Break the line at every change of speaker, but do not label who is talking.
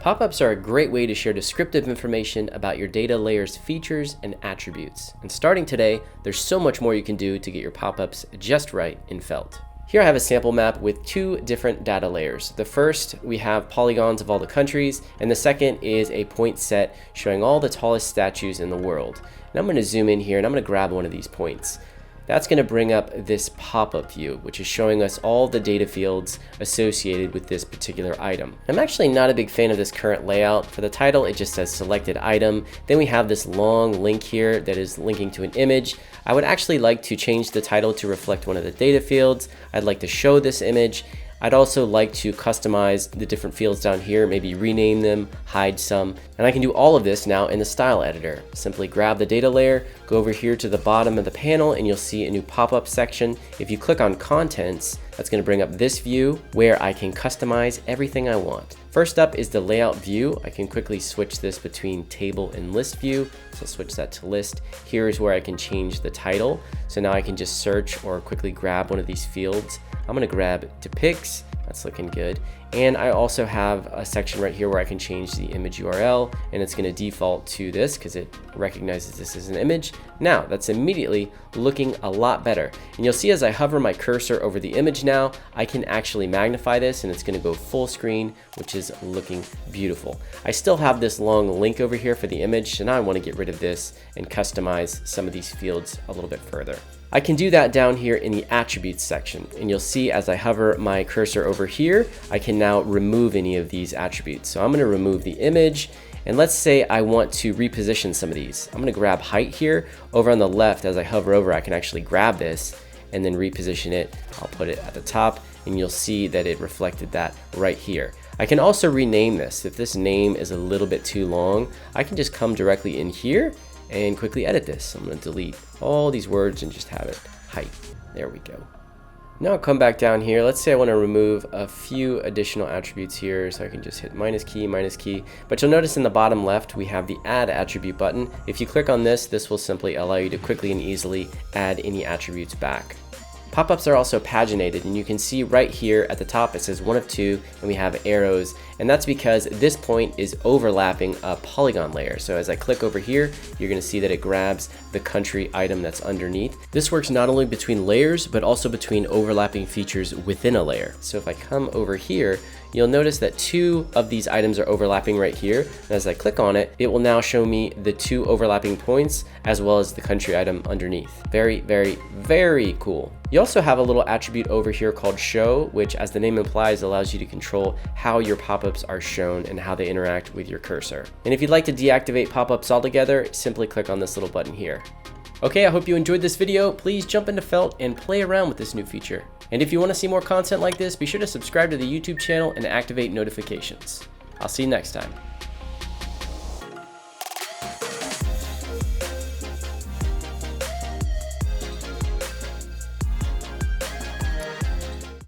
Pop-ups are a great way to share descriptive information about your data layer's features and attributes. And starting today, there's so much more you can do to get your pop-ups just right in Felt. Here I have a sample map with two different data layers. The first, we have polygons of all the countries, and the second is a point set showing all the tallest statues in the world. And I'm going to zoom in here and I'm going to grab one of these points. That's going to bring up this pop-up view, which is showing us all the data fields associated with this particular item. I'm actually not a big fan of this current layout. For the title, it just says selected item. Then we have this long link here that is linking to an image. I would actually like to change the title to reflect one of the data fields. I'd like to show this image. I'd also like to customize the different fields down here, maybe rename them, hide some, and I can do all of this now in the style editor. Simply grab the data layer, go over here to the bottom of the panel, and you'll see a new pop-up section. If you click on contents, that's going to bring up this view where I can customize everything I want. First up is the layout view. I can quickly switch this between table and list view. So I'll switch that to list. Here's where I can change the title. So now I can just search or quickly grab one of these fields. I'm going to grab depicts. That's looking good. And I also have a section right here where I can change the image URL, and it's going to default to this because it recognizes this as an image. Now that's immediately looking a lot better. And you'll see as I hover my cursor over the image now, I can actually magnify this and it's going to go full screen, which is looking beautiful. I still have this long link over here for the image, so now I want to get rid of this and customize some of these fields a little bit further. I can do that down here in the attributes section, and you'll see as I hover my cursor over here, I can now remove any of these attributes. So I'm going to remove the image, and let's say I want to reposition some of these. I'm going to grab height here. Over on the left, as I hover over, I can actually grab this and then reposition it. I'll put it at the top, and you'll see that it reflected that right here. I can also rename this. If this name is a little bit too long, I can just come directly in here and quickly edit this. I'm going to delete all these words and just have it height. There we go. Now I'll come back down here. Let's say I want to remove a few additional attributes here, so I can just hit minus key, but you'll notice in the bottom left we have the add attribute button. If you click on this, this will simply allow you to quickly and easily add any attributes back. Pop-ups are also paginated, and you can see right here at the top it says 1 of 2, and we have arrows, and that's because this point is overlapping a polygon layer. So as I click over here, you're going to see that it grabs the country item that's underneath. This works not only between layers, but also between overlapping features within a layer. So if I come over here, you'll notice that 2 of these items are overlapping right here. And as I click on it, it will now show me the 2 overlapping points as well as the country item underneath. Very, very, very cool. You also have a little attribute over here called show, which as the name implies allows you to control how your pop-ups are shown and how they interact with your cursor. And if you'd like to deactivate pop-ups altogether, simply click on this little button here. Okay, I hope you enjoyed this video. Please jump into Felt and play around with this new feature. And if you want to see more content like this, be sure to subscribe to the YouTube channel and activate notifications. I'll see you next time.